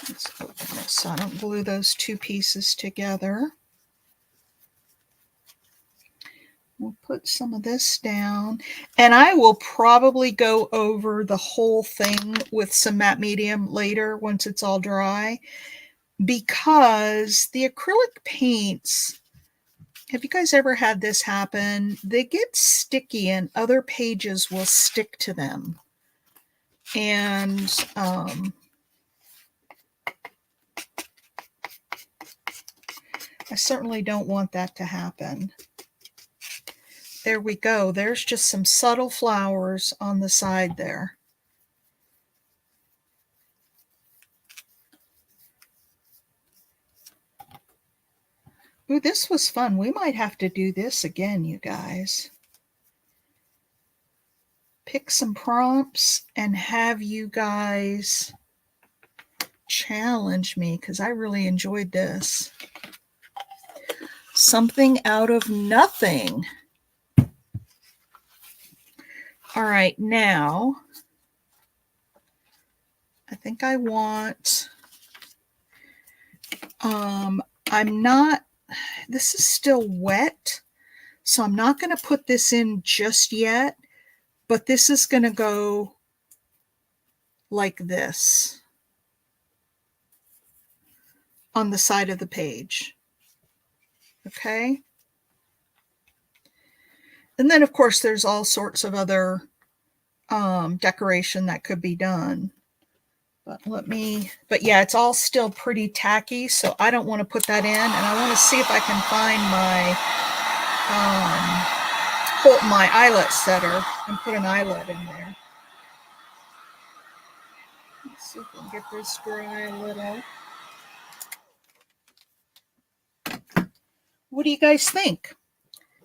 Let's open this so I don't glue those two pieces together. We'll put some of this down, and I will probably go over the whole thing with some matte medium later once it's all dry, because the acrylic paints, have you guys ever had this happen? They get sticky and other pages will stick to them. And I certainly don't want that to happen. There we go. There's just some subtle flowers on the side there. Ooh, this was fun. We might have to do this again, you guys. Pick some prompts and have you guys challenge me, because I really enjoyed this. Something out of nothing. All right, now I think I want, this is still wet, so I'm not going to put this in just yet, but this is going to go like this on the side of the page. Okay. And then, of course, there's all sorts of other decoration that could be done. But yeah, it's all still pretty tacky, so I don't want to put that in. And I want to see if I can find my eyelet setter and put an eyelet in there. Let's see if we can get this dry a little. What do you guys think?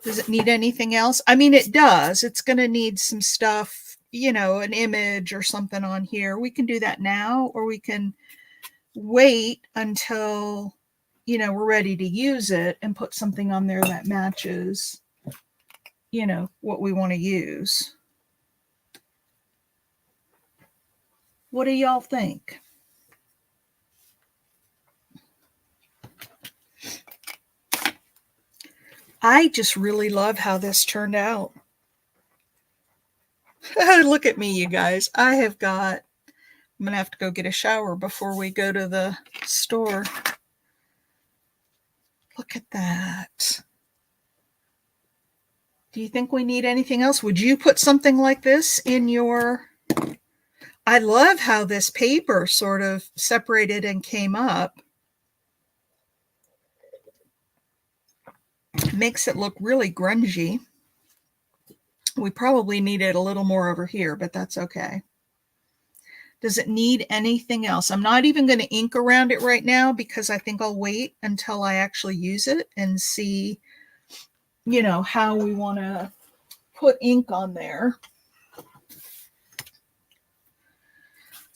Does it need anything else? I mean, it does. It's going to need some stuff, you know, an image or something on here. We can do that now, or we can wait until, you know, we're ready to use it and put something on there that matches, you know, what we want to use. What do y'all think? I just really love how this turned out. Look at me, you guys. I'm going to have to go get a shower before we go to the store. Look at that. Do you think we need anything else? Would you put something like this in your... I love how this paper sort of separated and came up. Makes it look really grungy. We probably need it a little more over here, but that's okay. Does it need anything else? I'm not even going to ink around it right now because I think I'll wait until I actually use it and see, you know, how we want to put ink on there.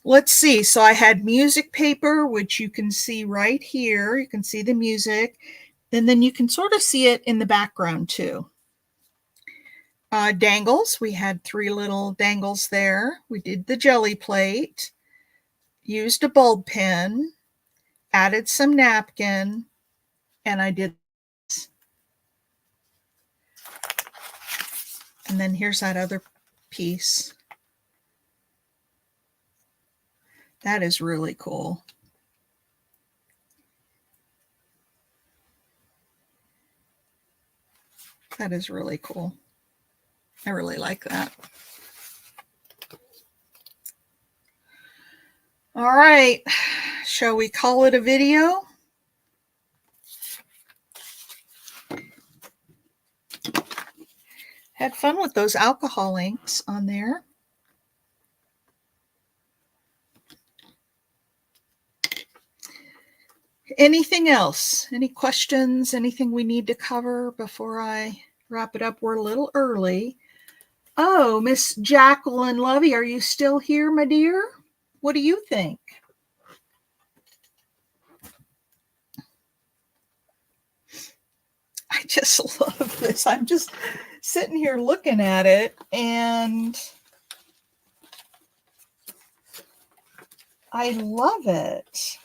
Let's see. So I had music paper, which you can see right here. You can see the music, and then you can sort of see it in the background too. Dangles. We had 3 little dangles there. We did the jelly plate, used a bulb pen, added some napkin, And I did this. And then here's that other piece. That is really cool. That is really cool. I really like that. All right, shall we call it a video? Had fun with those alcohol inks on there. Anything else? Any questions? Anything we need to cover before I wrap it up? We're a little early. Oh, Miss Jacqueline Lovey, are you still here, my dear? What do you think? I just love this. I'm just sitting here looking at it, and I love it.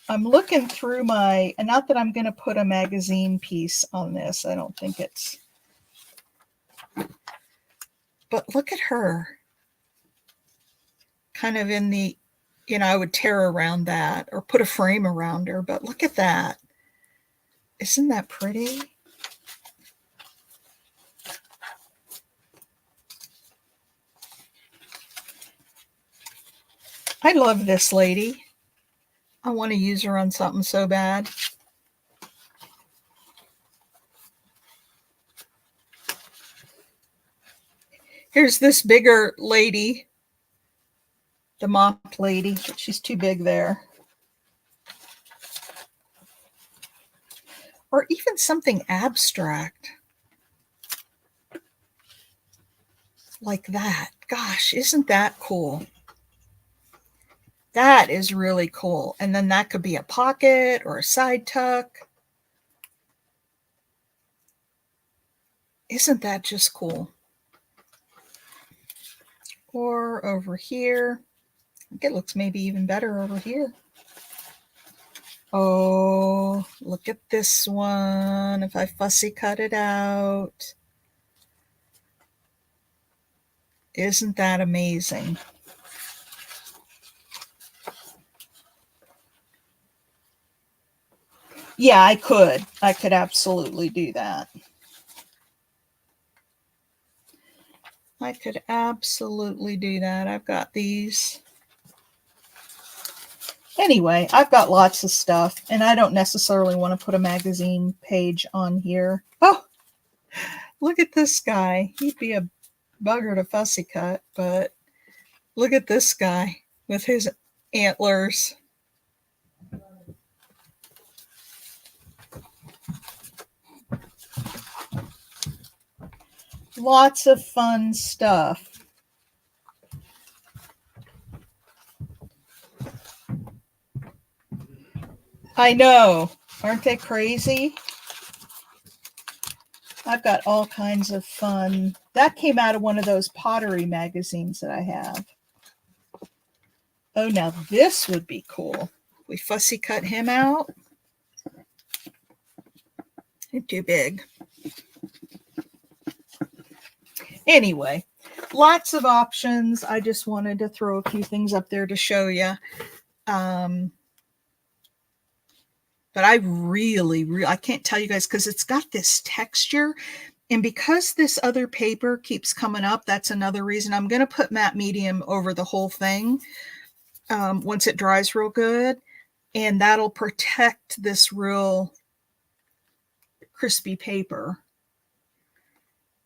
I'm looking through my, and not that I'm going to put a magazine piece on this. I don't think it's, but look at her. Kind of in the, I would tear around that or put a frame around her, but look at that. Isn't that pretty? I love this lady. I want to use her on something so bad. Here's this bigger lady, the mop lady, but she's too big there. Or even something abstract like that. Gosh, isn't that cool? That is really cool. And then that could be a pocket or a side tuck. Isn't that just cool? Or over here. I think it looks maybe even better over here. Oh, look at this one. If I fussy cut it out. Isn't that amazing? Yeah, I could. I could absolutely do that. I could absolutely do that. I've got these. Anyway, I've got lots of stuff, and I don't necessarily want to put a magazine page on here. Oh, look at this guy. He'd be a bugger to fussy cut, but look at this guy with his antlers. Lots of fun stuff. I know. Aren't they crazy? I've got all kinds of fun. That came out of one of those pottery magazines that I have. Oh, now this would be cool. We fussy cut him out. He's too big. Anyway, lots of options. I just wanted to throw a few things up there to show you. But I really, I can't tell you guys because it's got this texture. And because this other paper keeps coming up, that's another reason. I'm going to put matte medium over the whole thing once it dries real good. And that'll protect this real crispy paper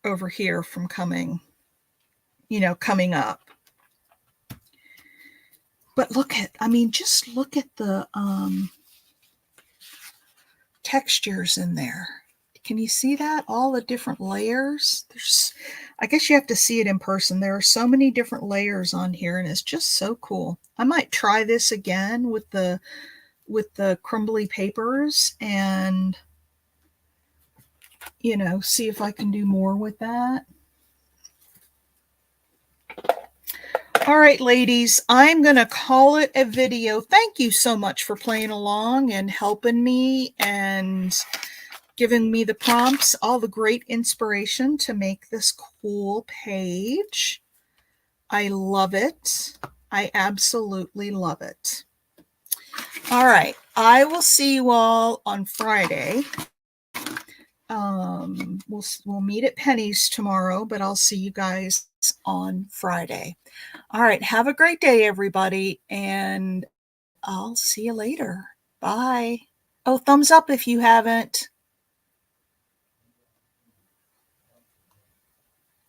over here from coming up. But look at, just look at the textures in there. Can you see that? All the different layers. I guess you have to see it in person. There are so many different layers on here, and it's just so cool. I might try this again with the crumbly papers and see if I can do more with that. All right, ladies, I'm going to call it a video. Thank you so much for playing along and helping me and giving me the prompts, all the great inspiration to make this cool page. I love it. I absolutely love it. All right, I will see you all on Friday. We'll meet at Penny's tomorrow, but I'll see you guys on Friday. All right, have a great day, everybody, and I'll see you later. Bye. Oh, thumbs up if you haven't.